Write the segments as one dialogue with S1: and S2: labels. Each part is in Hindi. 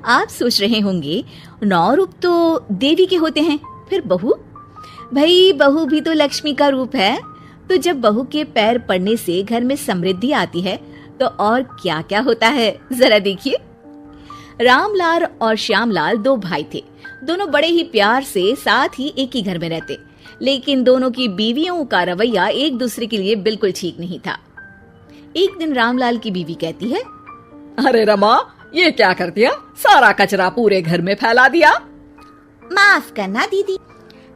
S1: आप सोच रहे होंगे 9 रूप तो देवी के होते हैं, फिर बहू? भाई बहू भी तो लक्ष्मी का रूप है। तो जब बहू के पैर पड़ने से घर में समृद्धि आती है तो और क्या क्या होता है, जरा देखिए। रामलाल और श्यामलाल 2 भाई थे। दोनों बड़े ही प्यार से साथ ही एक ही घर में रहते, लेकिन दोनों की बीवियों का रवैया एक दूसरे के लिए बिल्कुल ठीक नहीं था। एक दिन रामलाल की बीवी कहती है,
S2: अरे रमा, ये क्या कर दिया? सारा कचरा पूरे घर में फैला दिया।
S3: माफ करना दीदी,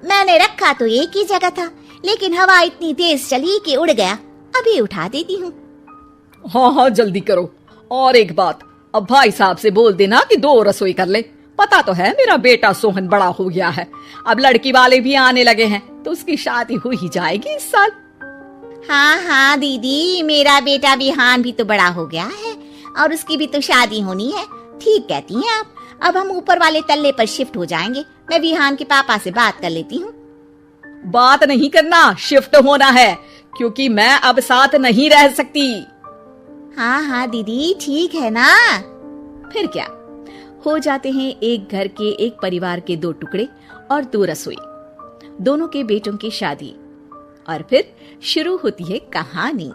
S3: मैंने रखा तो एक ही जगह था, लेकिन हवा इतनी तेज चली कि उड़ गया। अभी उठा देती हूँ।
S2: हाँ हाँ जल्दी करो। और एक बात, अब भाई साहब से बोल देना कि 2 रसोई कर ले। पता तो है मेरा बेटा सोहन बड़ा हो गया है, अब लड़की वाले भी आने लगे हैं, तो उसकी शादी हो ही जाएगी इस साल।
S3: हाँ हाँ दीदी, मेरा बेटा विहान भी तो बड़ा हो गया है और उसकी भी तो शादी होनी है। ठीक कहती हैं आप। अब हम ऊपर वाले तल्ले पर शिफ्ट हो जाएंगे। मैं विहान के पापा से बात कर लेती हूँ।
S2: बात नहीं करना, शिफ्ट होना है, क्योंकि मैं अब साथ नहीं रह सकती।
S3: हाँ हाँ दीदी, ठीक है ना।
S1: फिर क्या, हो जाते हैं एक घर के एक परिवार के 2 टुकड़े और 2 रसोई, दोनों के बेटों की शादी। और फिर शुरू होती है कहानी।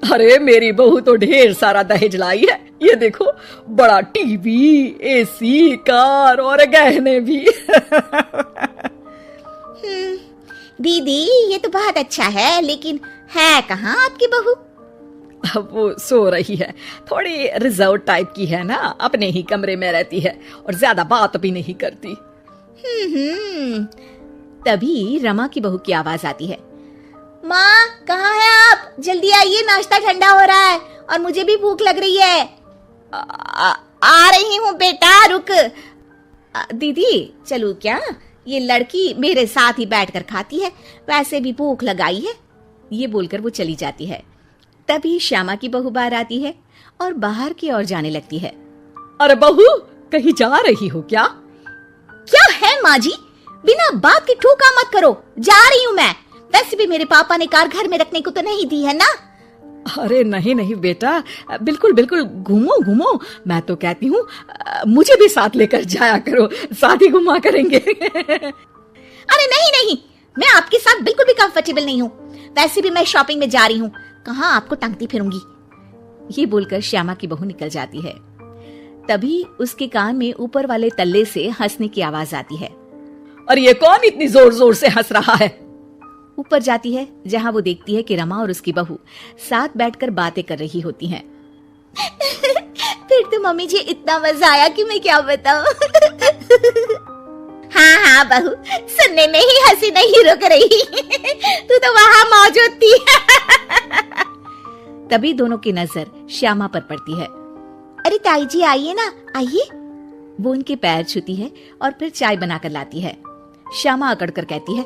S2: अरे मेरी बहू तो ढेर सारा दहेज लाई है। ये देखो, बड़ा टीवी, एसी, कार और गहने भी।
S3: दीदी ये तो बहुत अच्छा है, लेकिन है कहाँ आपकी बहू?
S2: अब वो सो रही है, थोड़ी रिजर्व टाइप की है ना, अपने ही कमरे में रहती है और ज्यादा बात भी नहीं करती।
S1: तभी रमा की बहू की आवाज आती है,
S3: माँ कहाँ है आप? जल्दी आइए, नाश्ता ठंडा हो रहा है और मुझे भी भूख लग रही है। आ रही हूँ बेटा, रुक।
S1: दीदी चलूं क्या? ये लड़की मेरे साथ ही बैठकर खाती है, वैसे भी भूख लगाई है। ये बोलकर वो चली जाती है। तभी श्यामा की बहू बाहर आती है और बाहर की ओर जाने लगती है।
S2: अरे बहू, कहीं जा रही हो क्या?
S3: क्या है माँ जी, बिना बात के ठोका मत करो। जा रही हूँ मैं। वैसे भी मेरे पापा ने कार घर में रखने को तो नहीं दी है ना।
S2: अरे नहीं नहीं बेटा, बिल्कुल बिल्कुल, घूमो घूमो। मैं तो कहती हूँ मुझे भी साथ लेकर जाया करो, साथ ही घुमा करेंगे।
S3: अरे नहीं नहीं, मैं आपके साथ बिल्कुल भी कंफर्टेबल नहीं हूँ। वैसे भी मैं शॉपिंग में जा रही हूँ, कहाँ आपको टांगती फिरूंगी।
S1: ये बोलकर श्यामा की बहू निकल जाती है। तभी उसके कान में ऊपर वाले तल्ले से हंसने की आवाज आती है।
S2: और ये कौन इतनी जोर जोर से हंस रहा है?
S1: ऊपर जाती है, जहाँ वो देखती है कि रमा और उसकी बहू साथ बैठकर बातें कर रही होती हैं।
S3: फिर तो मम्मी जी इतना मजा आया कि मैं क्या बताऊं। हाँ हाँ बहू, सुनने में ही हंसी नहीं रुक रही। तू तो वहाँ मौजूद थी।
S1: तभी दोनों की नजर श्यामा पर पड़ती है।
S3: अरे ताई जी आइए ना, आइए।
S1: वो उनके पैर छूती है और फिर चाय बनाकर लाती है। श्यामा अकड़कर कहती है,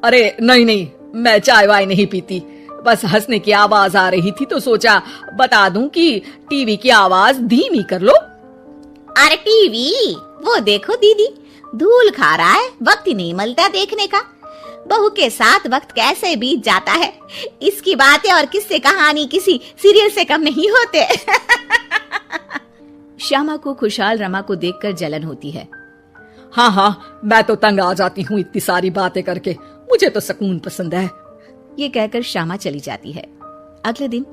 S2: अरे नहीं नहीं, मैं चाय वाय नहीं पीती, बस हंसने की आवाज आ रही थी तो सोचा बता दूं कि टीवी की आवाज धीमी कर लो।
S3: अरे टीवी, वो देखो दीदी, धूल खा रहा है, वक्त ही नहीं मिलता देखने का। बहू के साथ वक्त कैसे बीत जाता है, इसकी बातें और किस्से कहानी किसी सीरियल से कम नहीं होते।
S1: श्यामा को खुशहाल रमा को देखकर जलन होती है।
S2: हाँ हाँ, मैं तो तंग आ जाती हूँ इतनी सारी बातें करके, मुझे तो सुकून पसंद है।
S1: ये कहकर श्यामा चली जाती है। अगले दिन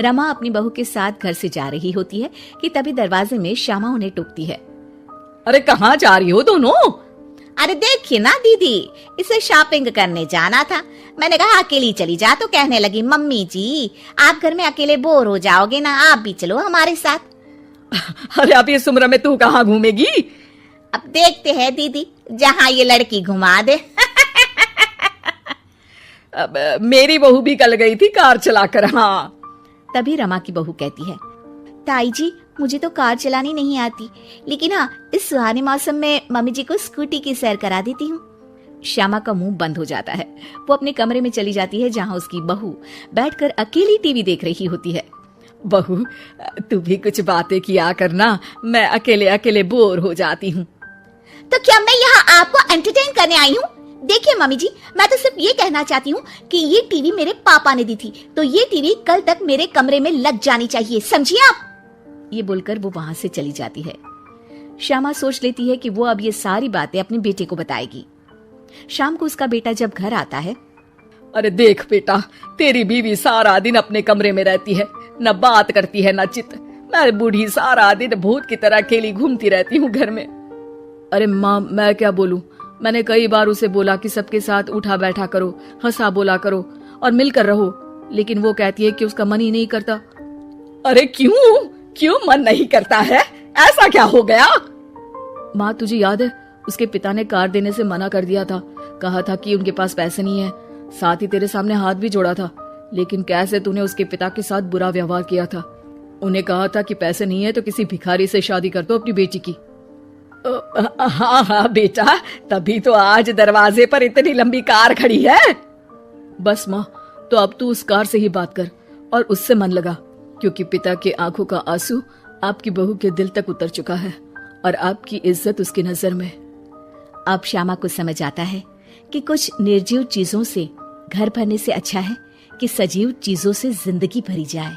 S1: रमा अपनी बहू के साथ घर से जा रही होती है कि तभी दरवाजे में श्यामा उन्हें टोकती है।
S2: अरे कहाँ जा रही हो दोनों?
S3: अरे देखिए ना दीदी, इसे शॉपिंग करने जाना था। मैंने कहा अकेली चली जा, तो कहने लगी मम्मी जी आप घर में अकेले बोर हो जाओगे ना, आप भी चलो हमारे साथ।
S2: अरे अब इस उम्र में तू कहाँ घूमेगी?
S3: अब देखते हैं दीदी, जहाँ ये लड़की घुमा दे।
S2: अब मेरी बहू भी कल गई थी कार चलाकर। हाँ।
S1: तभी रमा की बहू कहती है,
S3: ताई जी मुझे तो कार चलानी नहीं आती, लेकिन हाँ इस सुहाने मौसम में मम्मी जी को स्कूटी की सैर करा देती हूँ।
S1: श्यामा का मुंह बंद हो जाता है। वो अपने कमरे में चली जाती है, जहाँ उसकी बहू बैठकर अकेली टीवी देख रही होती है।
S2: बहू तू भी कुछ बातें किया करना, मैं अकेले अकेले बोर हो जाती हूँ।
S3: तो क्या मैं यहाँ आपको एंटरटेन करने आई हूँ? देखिए मम्मी जी, मैं तो सिर्फ ये कहना चाहती हूँ कि ये टीवी मेरे पापा ने दी थी, तो ये टीवी कल तक मेरे कमरे में लग जानी चाहिए, समझिए आप।
S1: ये बोलकर वो वहां से चली जाती है। श्यामा सोच लेती है कि वो अब ये सारी बातें अपने बेटे को बताएगी। शाम को उसका बेटा जब घर आता है,
S2: अरे देख बेटा, तेरी बीवी सारा दिन अपने कमरे में रहती है, न बात करती है न चित। मैं बूढ़ी सारा दिन भूत की तरह अकेली घूमती रहती हूँ घर में। अरे माँ, मैं क्या बोलूं? मैंने कई बार उसे बोला कि सबके साथ उठा बैठा करो, हंसा बोला करो और मिलकर रहो, लेकिन वो कहती है कि उसका मन ही नहीं करता। अरे क्यों मन नहीं करता है? ऐसा क्या हो गया? माँ, तुझे याद है उसके पिता ने कार देने से मना कर दिया था। कहा था कि उनके पास पैसे नहीं है, साथ ही तेरे सामने हाथ भी जोड़ा था। लेकिन कैसे तूने उसके पिता के साथ बुरा व्यवहार किया था। उन्हें कहा था कि पैसे नहीं है तो किसी भिखारी से शादी कर दो अपनी बेटी की। हाँ बेटा, तभी तो आज दरवाजे पर इतनी लंबी कार खड़ी है। बस माँ, तो अब तू उस कार से ही बात कर और उससे मन लगा, क्योंकि पिता के आंखों का आंसू आपकी बहू के दिल तक उतर चुका है और आपकी इज्जत उसकी नजर में।
S1: अब श्यामा को समझ आता है कि कुछ निर्जीव चीजों से घर भरने से अच्छा है कि सजीव चीजों से जिंदगी भरी जाए।